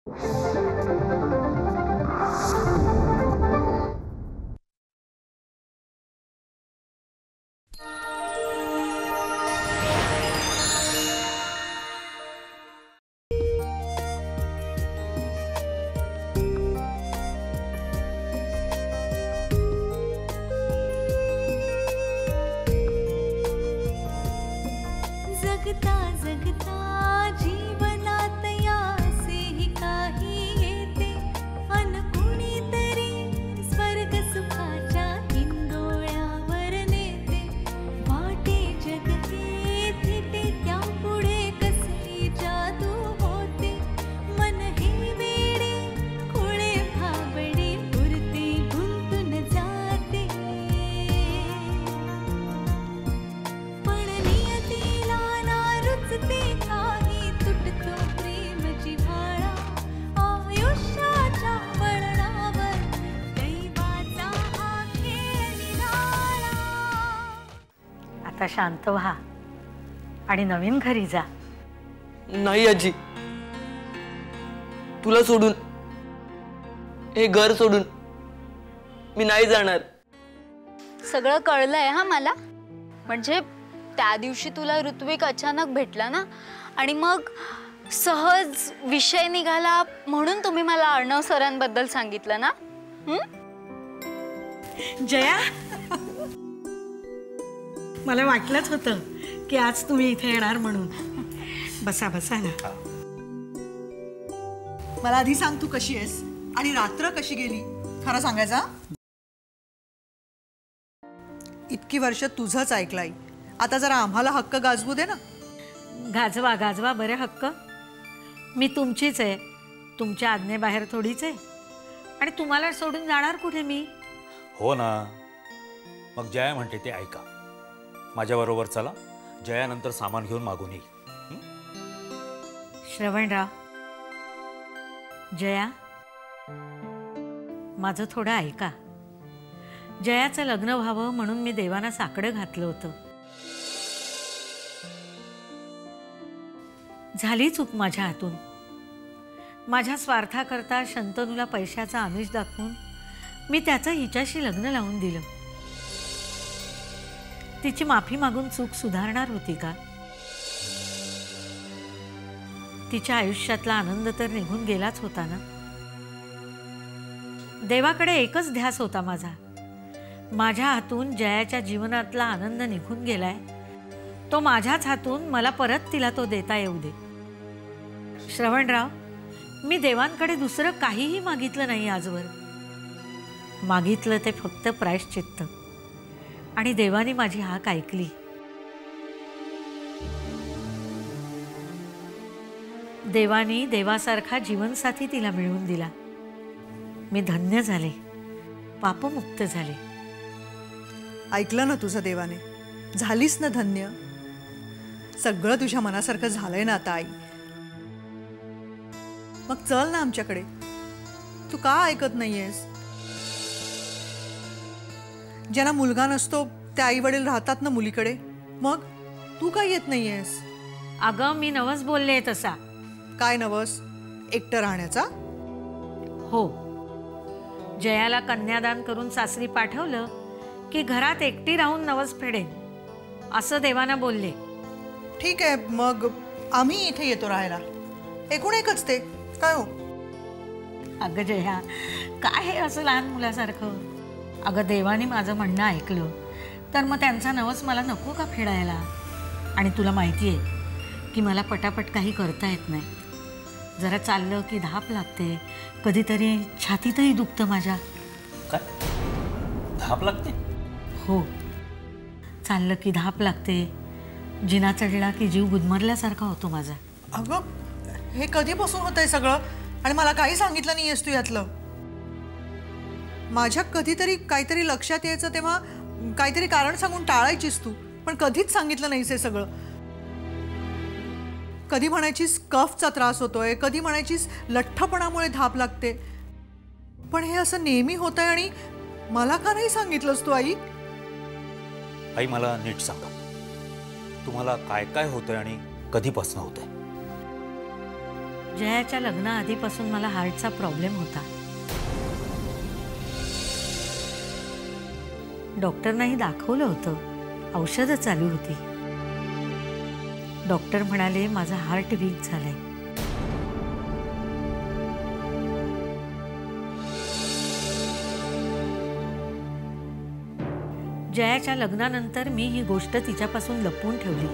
जगता जगता जीवनात यासेही काही येते अन कुणीतरी स्वर्ग सुखाच्या हिंदोळ्यावर नेते वाटे जग हे थिटे त्या पुढे कसली जादू होते मन हे वेडे खुळे भाबडे पुरते गुंतून जाते पण नियतीला रुचते काही तुटतो प्रेम जिव्हाळा आयुष्याच्या वळणावर दैवाचा हा खेळ निराळा। आता शांत व्हा आणि नवीन घरी जा। नाही आजी, तुला सोडून, हे घर सोडून मी नाही जाणार। सगळं कळलंय हा मला। म्हणजे त्या दिवशी तुला ऋत्विक अचानक भेटला ना आणि मग सहज विषय निघाला म्हणून तुम्ही मला अर्णव सरांबद्दल सांगितलं ना। जया, मला वाटलंच होतं की आज तुम्ही इथे येणार म्हणून। बसा बसा ना। मला आधी सांग, तू कशी आहेस आणि रात्र कशी गेली? खरं सांगायचा? इतकी वर्ष तुझंच ऐकलंय, आता जरा आम्हाला हक्क गाजवू दे ना। गाजवा गाजवा बरे हक्क। मी तुमचीच आहे, तुमच्या आज्ञेबाहेर थोडीच आहे। आणि तुम्हाला सोडून जाणार कुठे मी? हो ना, मग जया म्हणते ते ऐका। माझ्याबरोबर चला, जयानंतर सामान घेऊन मागून येईल। श्रवणराव, जया, माझं थोडं ऐका। जयाचं लग्न व्हावं म्हणून मी देवाना साकडं घातलं होतं। झाली चूक माझ्या हातून। माझ्या स्वार्थाकरता शंतनूला पैशाचा आमिष दाखवून मी त्याचं हिच्याशी लग्न लावून दिलं। तिची माफी मागून चूक सुधारणार होती का? तिच्या आयुष्यातला आनंद तर निघून गेलाच होता ना। देवाकडे एकच ध्यास होता माझा, माझ्या हातून जयाच्या जीवनातला आनंद निघून गेलाय, तो माझ्याच हातून मला परत तिला तो देता येऊ दे। श्रवणराव, मी देवांकडे दुसरं काहीही मागितलं नाही आजवर। मागितलं ते फक्त प्रायश्चित्त, आणि देवानी माझी हाक ऐकली। देवानी देवासारखा जीवनसाथी तिला मिळवून दिला। मी धन्य झाले, पापमुक्त झाले। ऐकलं ना तुझं देवाने, झालीस ना धन्य। सगळं तुझ्या मनासारखं झालंय ना आता आई। मग चल ना आमच्याकडे, तू का ऐकत नाहीयेस? ज्यांना मुलगा नसतो ते आई वडील राहतात ना मुलीकडे, मग तू का येत नाहीयेस? अगं, मी नवस बोलले तसा। काय नवस? एकटं राहण्याचा? हो, जयाला कन्यादान करून सासरी पाठवलं की घरात एकटी राहून नवस फेडेन असं देवाना बोलले। ठीक आहे, मग आम्ही इथे येतो राहायला। एकूण एकच ते काय हो? अगं जया, काय हे असं लहान मुलासारखं? अगं, देवाने माझं म्हणणं ऐकलं तर मग त्यांचा नवस मला नको का फेडायला? आणि तुला माहिती आहे की मला पटापट काही करता येत नाही। जरा चाललं की धाप लागते, कधीतरी छातीतही दुखतं माझ्या। काय धाप लागते? हो, चाललं की धाप लागते, जिना चढला की जीव गुदमरल्यासारखा होतो माझा। अगं, हे कधीपासून होतंय सगळं आणि मला काही सांगितलं नाहीयेस तू यातलं? माझ्या कधीतरी काहीतरी लक्षात यायचं तेव्हा काहीतरी कारण सांगून टाळायचीस तू, पण कधीच सांगितलं नाहीस हे सगळं। कधी म्हणायचीस कफचा त्रास होतोय, कधी म्हणायचीस लठ्ठपणामुळे धाप लागते, पण हे असं नेहमी होतंय आणि मला का नाही सांगितलंस तू आई? आई, मला नीट सांगा, तुम्हाला काय काय होतंय आणि कधीपासून होतंय? जयाच्या लग्नाआधीपासून मला हार्टचा प्रॉब्लेम होता. डॉक्टरनाही दाखवलं होतं, औषधं चालू होती. डॉक्टर म्हणाले माझा हार्ट वीक झालाय. जयाच्या लग्नानंतर मी ही गोष्ट तिच्यापासून लपवून ठेवली.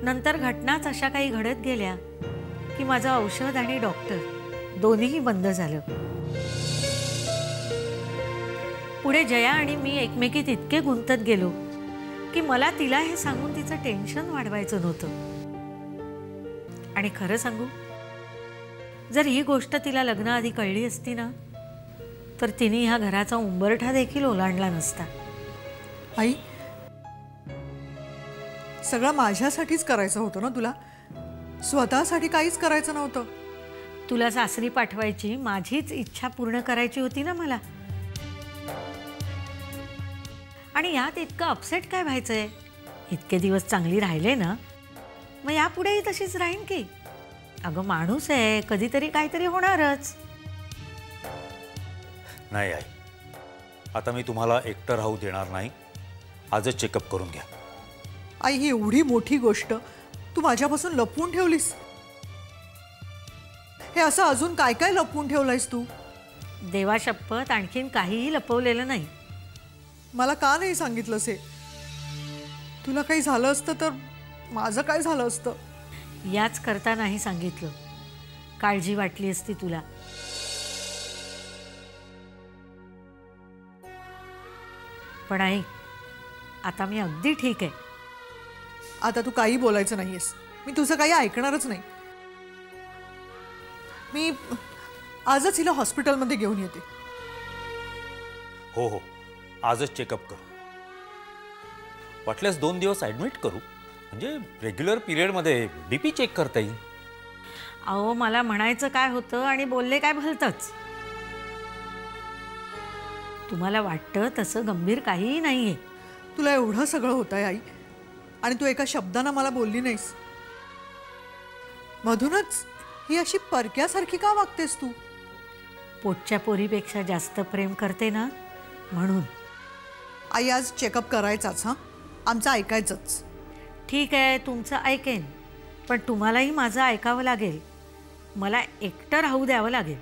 नंतर घटनाच अशा काही घडत गेल्या की माझं औषध आणि डॉक्टर दोन्हीही बंद झालं. पुढे जया आणि मी एकमेकीत इतके गुंतत गेलो की मला तिला हे सांगून तिचं टेन्शन वाढवायचं नव्हतं. आणि खरं सांगू, जर ही गोष्ट तिला लग्नाआधी कळली असती ना, तर तिने ह्या घराचा उंबरठा देखील ओलांडला नसता. आई, सगळं माझ्यासाठीच करायचं होतं ना तुला, स्वतःसाठी काहीच करायचं नव्हतं. तुला सासरी पाठवायची माझीच इच्छा पूर्ण करायची होती ना मला. आणि यात इतकं अपसेट काय व्हायचंय? इतके दिवस चांगली राहिले ना, मग यापुढेही तशीच राहीन की. अगं माणूस आहे, कधीतरी काहीतरी होणारच. नाही आई, आता मी तुम्हाला एकटं राहू देणार नाही. आजच चेकअप करून घ्या. आई, ही एवढी मोठी गोष्ट तू माझ्यापासून लपवून ठेवलीस. हे असं अजून काय काय लपवून ठेवलंयस तू? देवा शपथ, आणखीन काहीही लपवलेलं नाही. मला का नाही सांगितलंस हे? तुला काही झालं असतं तर माझं काय झालं असतं? याच करता नाही सांगितलं. काळजी वाटली असती तुला. पण आई, आता मी अगदी ठीक आहे. आता तू काही बोलायचं नाहीयेस. मी तुझं काही ऐकणारच नाही. मी आजच हिला हॉस्पिटलमध्ये घेऊन येते. हो हो, आजच चेकअप करू. वाटल्यास 2 दिवस ॲडमिट करू, म्हणजे रेग्युलर पिरियडमध्ये BP चेक करता येईल. अहो, मला म्हणायचं काय होतं आणि बोलले काय भलतंच. तुम्हाला वाटतं तसं गंभीर काहीही नाहीये. तुला एवढं सगळं होतंय आई, आणि तू एका शब्दानं मला बोलली नाहीस. मधूनच ही अशी परक्यासारखी का वागतेस तू? पोटच्या पोरीपेक्षा जास्त प्रेम करते ना, म्हणून. आई, आज चेकअप करायचाच. हां, आमचं ऐकायचंच. ठीक आहे, तुमचं ऐकेन, पण तुम्हालाही माझं ऐकावं लागेल. मला एकटं राहू द्यावं लागेल.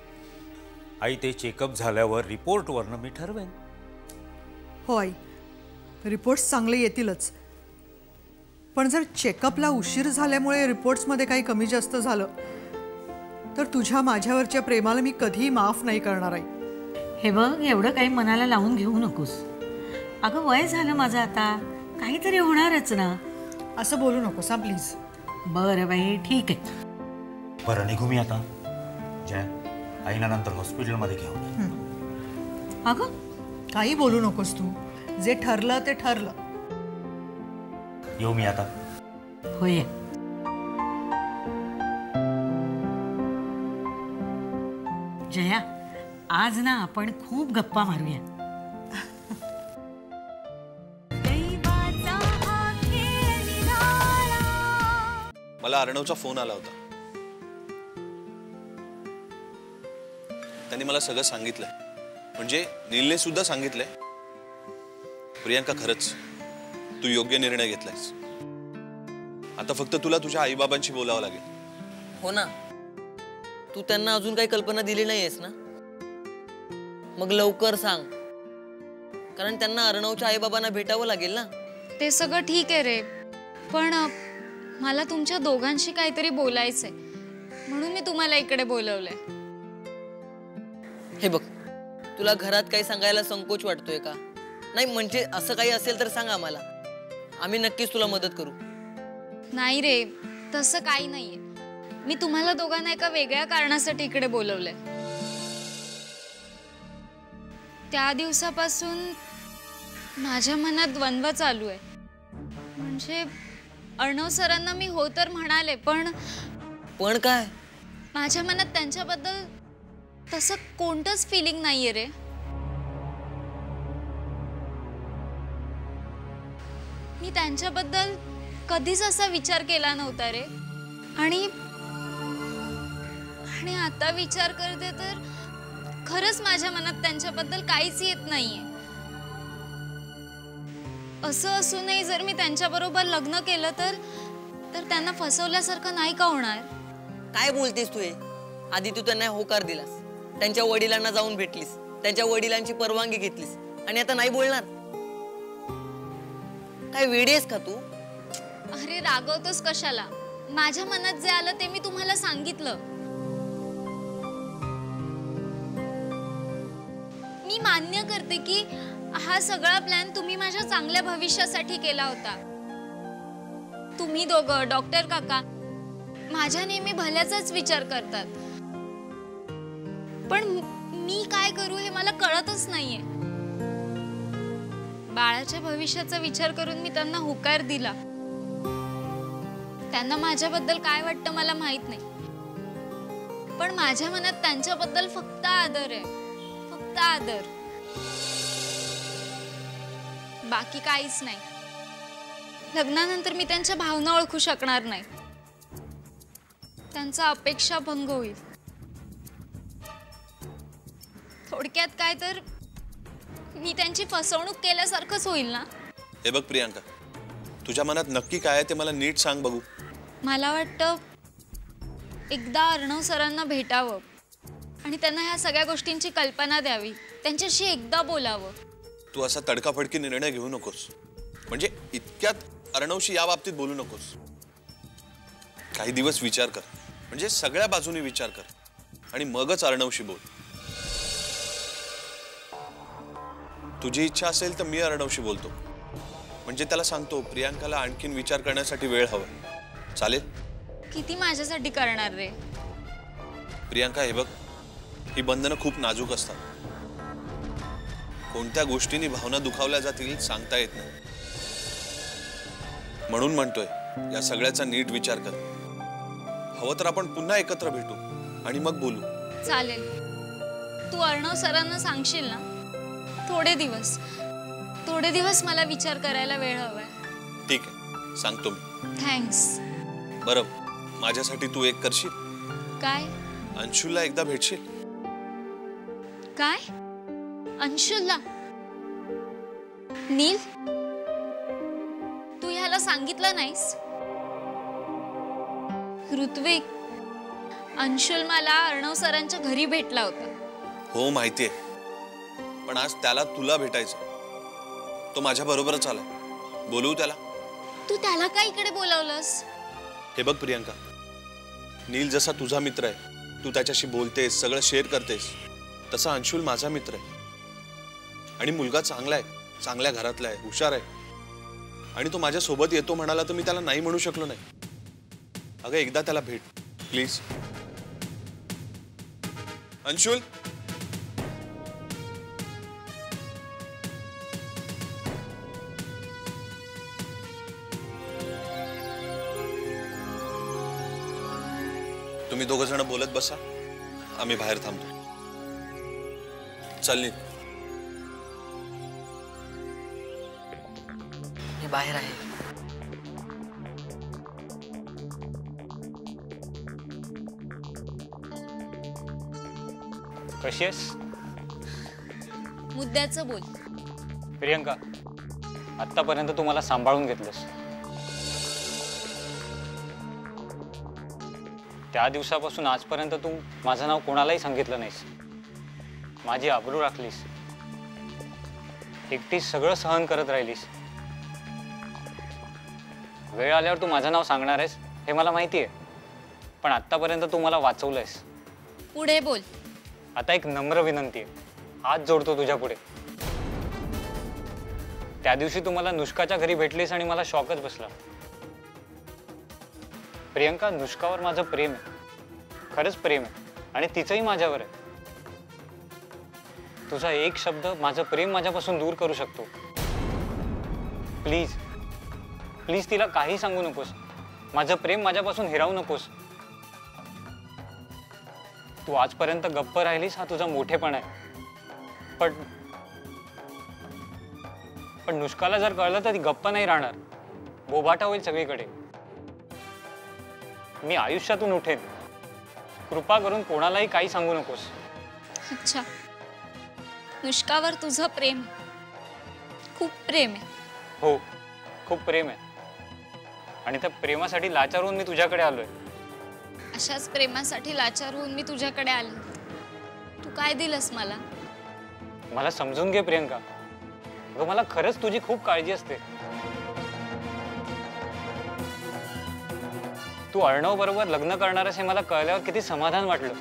आई, ते चेकअप झाल्यावर रिपोर्टवरनं मी ठरवेन. हो आई, रिपोर्ट्स चांगले येतीलच. पण जर चेकअपला उशीर झाल्यामुळे रिपोर्ट्समध्ये काही कमी जास्त झालं तर तुझ्या माझ्यावरच्या प्रेमाला मी कधीही माफ नाही करणार आई. हे बघ, एवढं काही मनाला लावून घेऊ नकोस. अगं, वय झालं माझं आता, काहीतरी होणारच ना. असं बोलू नकोस हां, प्लीज. बरं बाई, ठीक आहे. बरं, निघू मी आता. जय, आईना नंतर हॉस्पिटलमध्ये घेऊन. अगं, काही बोलू नकोस तू. जे ठरलं ते ठरलं. येऊ मी आता. होय. जया, आज ना आपण खूप गप्पा मारूया. मला अर्णवचा फोन आला होता. त्यांनी मला सगळं सांगितलंय. म्हणजे नीलने सुद्धा सांगितलंय. प्रियांका, खरंच तू योग्य निर्णय घेतलायस. आता फक्त तुला तुझ्या आईबाबांशी बोलावं लागेल. हो ना, तू त्यांना अजून काही कल्पना दिली नाहीयेस ना? मग लवकर सांग, कारण त्यांना अर्णवच्या आईबाबांना भेटावं लागेल ना. ते सगळं ठीक आहे रे, पण मला तुमच्या दोघांशी काहीतरी बोलायचंय, म्हणून मी तुम्हाला इकडे बोलवलंय. हे बघ, तुला घरात काही सांगायला संकोच वाटतोय का? नाही, म्हणजे असं काही असेल तर सांग आम्हाला. आम्ही नक्कीच तुला मदत करू. नाही रे, तसं काही नाहीये. मी तुम्हाला दोघांना एका वेगळ्या कारणासाठी इकडे बोलवलंय. त्या दिवसापासून माझ्या मनात द्वंद्व चालू आहे. म्हणजे अर्णव सरांना मी हो तर म्हणाले, पण काय? माझ्या मनात त्यांच्याबद्दल तसं कोणतंच फिलिंग नाहीये रे. मी त्यांच्याबद्दल कधीच असा विचार केला नव्हता रे. आणि आणि आता विचार करते तर खरंच माझ्या मनात त्यांच्याबद्दल काहीच येत नाहीये. असं असूनही जर मी त्यांच्याबरोबर लग्न केलं तर त्यांना फसवल्यासारखं नाही का होणार? काय बोलतेस तू हे? आधी तू त्यांना होकार दिलास, त्यांच्या वडिलांना जाऊन भेटलीस, त्यांच्या वडिलांची परवानगी घेतलीस आणि आता नाही बोलणार? काय वेडी आहेस का तू? अरे रागवतोस कशाला? माझ्या मनात जे आलं ते मी तुम्हाला सांगितलं. मी मान्य करते की हा सगळा प्लॅन तुम्ही माझ्या चांगल्या भविष्यासाठी केला होता. तुम्ही दोघं, डॉक्टर काका माझ्या नेहमी भल्याचाच विचार करतात, पण मी काय करू हे मला कळतच नाहीये. बाळाच्या भविष्याचा विचार करून मी त्यांना होकार दिला. त्यांना माझ्याबद्दल काय वाटतं मला माहित नाही, पण माझ्या मनात त्यांच्याबद्दल फक्त आदर आहे, फक्त आदर, बाकी काहीच नाही. लग्नानंतर मी त्यांच्या भावना ओळखू शकणार नाही, त्यांचा अपेक्षा भंग होईल. थोडक्यात काय तर मी त्यांची फसवणूक केल्यासारखंच होईल ना. हे बघ प्रियांका, तुझ्या मनात नक्की काय आहे ते मला नीट सांग बघू. मला वाटतं एकदा अर्णव सरांना भेटावं आणि त्यांना ह्या सगळ्या गोष्टींची कल्पना द्यावी, त्यांच्याशी एकदा बोलावं. तू असा तडकाफडकी निर्णय घेऊ नकोस. म्हणजे इतक्यात अर्णवशी या बाबतीत बोलू नकोस. काही दिवस विचार कर, म्हणजे सगळ्या बाजूनी विचार कर आणि मगच अर्णवशी बोल. तुझी इच्छा असेल तर मी अर्णवशी बोलतो, म्हणजे त्याला सांगतो प्रियांकाला आणखीन विचार करण्यासाठी वेळ हवा. चालेल? किती माझ्यासाठी करणार रे? प्रियांका हे बघ, ही बंधनं खूप नाजूक असतात. कोणत्या गोष्टींनी भावना दुखावल्या जातील सांगता येत नाही. म्हणून म्हणतोय या सगळ्याचा नीट विचार कर. हवं तर आपण पुन्हा एकत्र भेटू आणि मग बोलू. चालेल. तू अर्णव सरांना सांगशील ना? थोडे दिवस मला विचार करायला वेळ हवाय. ठीक आहे, सांगतो मी. थँक्स. बरं, माझ्यासाठी तू एक करशील? काय? अंशुला एकदा भेटशील? काय? अंशुला? नील, तू ह्याला सांगितलं नाहीस? ऋत्विक, अंशुल मला अर्णव सरांच्या घरी भेटला होता. हो माहितीये, पण आज त्याला तुला भेटायचं. तो माझ्या बरोबरच आलाय. बोलवू त्याला? तू त्याला काय इकडे बोलावलंस? हे बघ प्रियांका, नील जसा तुझा मित्र आहे, तू त्याच्याशी बोलतेस, सगळं शेअर करतेस, तसा अंशुल माझा मित्र आहे. आणि मुलगा चांगला आहे, चांगल्या घरातला आहे, हुशार आहे. आणि तो माझ्या सोबत येतो म्हणाला तर मी त्याला नाही म्हणू शकलो नाही. अगं एकदा त्याला भेट प्लीज. अंशुल, तुम्ही दोघं जण बोलत बसा, आम्ही बाहेर थांबतो. चल नील. हे बाहेर आहे. कशी आहेस मुद्द्याचं बोल. प्रियंका? आतापर्यंत तू मला सांभाळून घेतलंस. त्या दिवसापासून आजपर्यंत तू माझं नाव कोणालाही सांगितलं नाहीस. माझी आबरू राखलीस, एकटी सगळं सहन करत राहिलीस. वेळ आल्यावर तू माझं नाव सांगणार आहेस हे मला माहिती आहे, पण आतापर्यंत तू मला वाचवलंयस. पुढे बोल. आता एक नम्र विनंती आहे, हात जोडतो तुझ्या पुढे. त्या दिवशी तू मला नुष्काच्या घरी भेटलीस आणि मला शॉकच बसला. प्रियंका, नुष्कावर माझं प्रेम आहे, खरंच प्रेम आहे, आणि तिचंही माझ्यावर आहे. तुझा एक शब्द माझं प्रेम माझ्यापासून दूर करू शकतो. प्लीज प्लीज तिला काही सांगू नकोस. माझं प्रेम माझ्यापासून हिरावू नकोस. तू आजपर्यंत गप्प राहिलीस हा तुझा मोठेपणा आहे, पण नुष्काला जर कळलं तर ती गप्प नाही राहणार. बोभाटा होईल सगळीकडे. मी आयुष्यातून उठेन, कृपा करून कोणालाही काही सांगू नकोस. अच्छा, अनुष्कावर तुझं प्रेम, खूप प्रेम आहे. हो, खूप प्रेम आहे. आणि त्या प्रेमासाठी लाचारून मी तुझ्याकडे आलोय. अशाच प्रेमासाठी लाचार होऊन मी तुझ्याकडे आले. तू काय दिलंस मला? मला समजून घे प्रियंका. अगं मला खरंच तुझी खूप काळजी असते. तू अर्णव बरोबर लग्न करणार आहेस हे मला कळल्यावर किती समाधान वाटलं.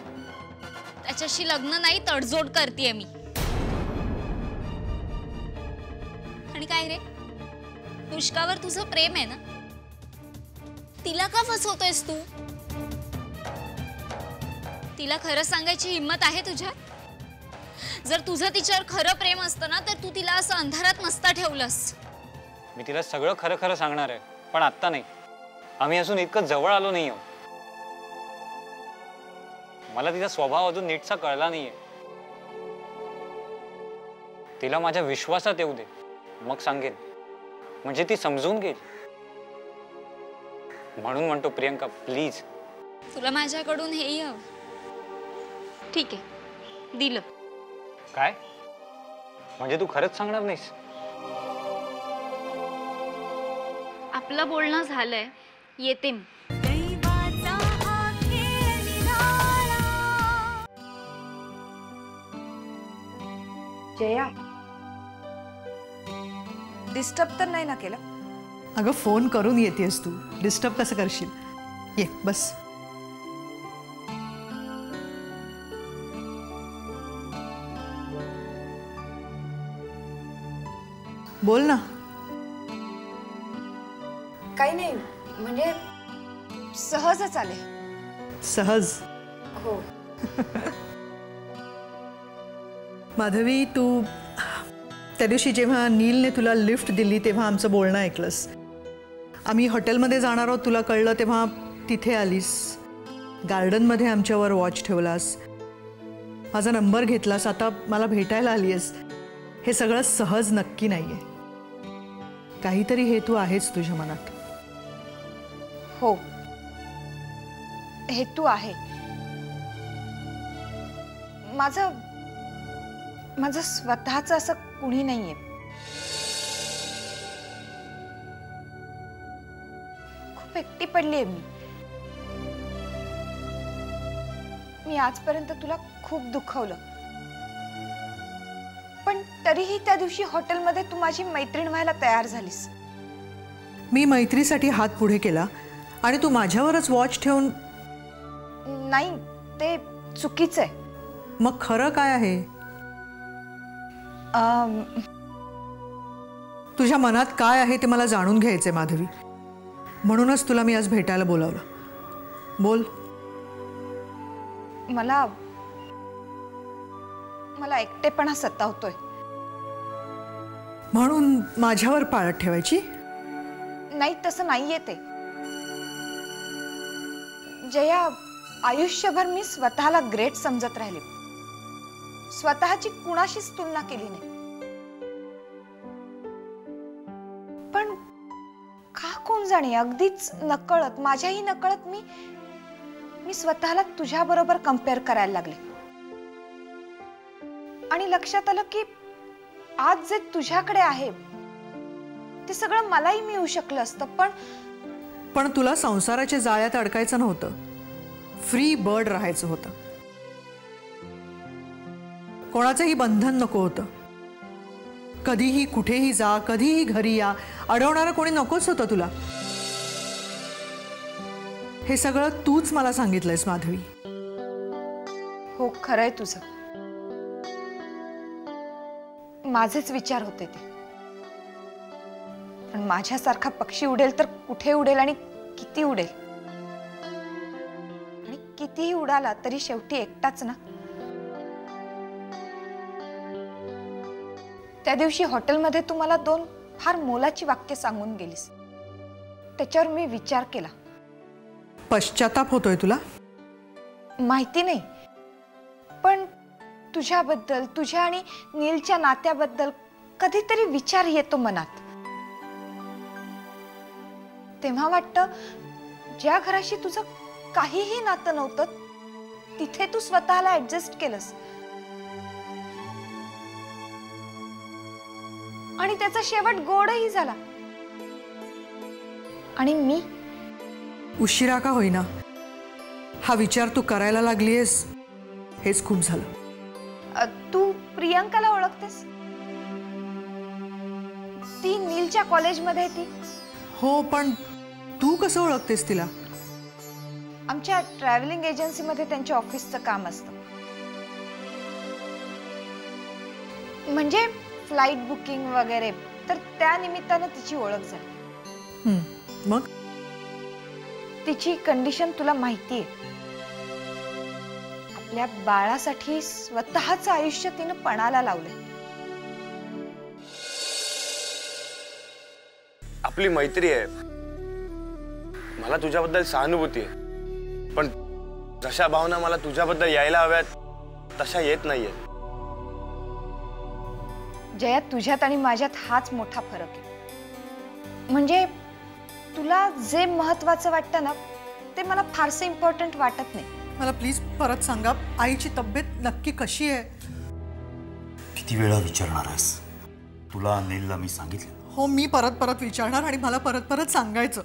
त्याच्याशी लग्न नाही, तडजोड करतेय मी. आणि काय रे, अनुष्कावर तुझं प्रेम आहे ना, तिला का फसवतोयस तू? तिला खरं सांगायची हिम्मत आहे तुझ्या? जर तुझं तिच्यावर खरं प्रेम असतं ना, तर तू तिला असं अंधारात नसता ठेवलंस. मी तिला सगळं खरं खरं सांगणार आहे, पण आत्ता नाही. आम्ही अजून इतकं जवळ आलो नाही आहोत. मला तिचा स्वभाव अजून नीटसा कळला नाहीये. तिला माझ्या विश्वासात येऊ दे, मग सांगेन. म्हणजे ती समजून घेईल. म्हणून म्हणतो प्रियंका, प्लीज. तुला माझ्याकडून हेही हवं. ठीक आहे, दिलं. काय म्हणजे तू खरंच सांगणार नाहीस? आपलं बोलणं झालंय, येते मी. दैवाचा हा खेळ निराळा. जया, डिस्टर्ब तर नाही ना केलं? अगं फोन करून येतेस तू, डिस्टर्ब कसं करशील? ये बस. बोल ना. काही नाही, म्हणजे सहजच आले. सहज? हो. माधवी, तू त्या दिवशी जेव्हा नीलने तुला लिफ्ट दिली तेव्हा आमचं बोलणं ऐकलंस. आम्ही हॉटेलमध्ये जाणार आहोत तुला कळलं तेव्हा तिथे आलीस. गार्डनमध्ये आमच्यावर वॉच ठेवलास. माझा नंबर घेतलास. आता मला भेटायला आली आहेस. हे सगळं सहज नक्की नाही आहे. काहीतरी हेतू आहेच तुझ्या मनात. हो, हेतू आहे. माझं स्वतःचं असं कुणी नाहीये. खूप एकटी पडलीये मी आजपर्यंत तुला खूप दुखवलं, पण तरीही त्या दिवशी हॉटेलमध्ये तू माझी मैत्रीण व्हायला तयार झालीस. मी मैत्रीसाठी हात पुढे केला आणि तू माझ्यावरच वॉच ठेवून. नाही, ते चुकीचं आहे. मग खरं काय आहे? तुझ्या मनात काय आहे ते मला जाणून घ्यायचंय माधवी. म्हणूनच तुला मी आज भेटायला बोलावलं. बोल. मला एकटेपणा सतावतोय. म्हणून माझ्यावर पाळत ठेवायची? नाही, तसं नाहीये ते. जया, आयुष्यभर मी स्वतःला ग्रेट समजत राहिले. स्वतःची कुणाशीच तुलना केली नाही. पण का कोण जाणे, अगदीच नकळत, माझ्याही नकळत मी स्वतःला तुझ्या बरोबर कंपेअर करायला लागले. आणि लक्षात आलं की आज जे तुझ्याकडे आहे ते सगळं मलाही मिळू शकलं असतं. पण तुला संसाराच्या जाळ्यात अडकायचं नव्हतं. फ्री बर्ड राहायचं होतं. कोणाचंही बंधन नको होतं. कधीही कुठेही जा, कधीही घरी या, अडवणारं कोणी नकोच होतं तुला. हे सगळं तूच मला सांगितलंयस माधवी. हो, खरंय तुझं. माझेच विचार होते ते. पण माझ्यासारखा पक्षी उडेल तर कुठे उडेल आणि किती उडेल? आणि कितीही उडाला तरी शेवटी एकटाच ना. त्या दिवशी हॉटेलमध्ये तू मला 2 फार मोलाची वाक्य सांगून गेलीस. त्याच्यावर मी विचार केला. पश्चाताप होतोय तुला? माहिती नाही, पण तुझ्याबद्दल, तुझ्या आणि नीलच्या नात्याबद्दल कधीतरी विचार येतो मनात. तेव्हा वाटतं ज्या घराशी तुझं काहीही नातं नव्हतं तिथे तू स्वतःला ऍडजस्ट केलंस आणि त्याचा शेवट गोडही झाला. आणि मी उशिरा का होईना हा विचार तू करायला लागलीयस हेच खूप झालं. तू प्रियंकाला ओळखतेस? ती नीलच्या कॉलेजमध्ये आहे ती. हो, पण तू कसं ओळखतेस तिला? आमच्या ट्रॅव्हलिंग एजन्सीमध्ये त्यांच्या ऑफिसचं काम असतं. म्हणजे फ्लाईट बुकिंग वगैरे. तर त्या निमित्तानं तिची ओळख झाली. मग तिची कंडिशन तुला माहितीये. आपल्या बाळासाठी स्वतःचं आयुष्य तिनं पणाला लावलंय. आपली मैत्री आहे. मला तुझ्याबद्दल सहानुभूती आहे, पण जशा भावना मला तुझ्याबद्दल यायला हव्यात तशा येत नाहीये. जया, तुझ्यात आणि माझ्यात हाच मोठा फरक आहे. म्हणजे तुला जे महत्वाचं वाटतं ना ते मला फारसं इम्पॉर्टंट वाटत नाही. मला प्लीज परत सांगा, आईची तब्येत नक्की कशी आहे? किती वेळा विचारणार आहेस? तुला नीलला मी सांगितलं. हो, मी परत परत विचारणार आणि मला परत परत सांगायचं.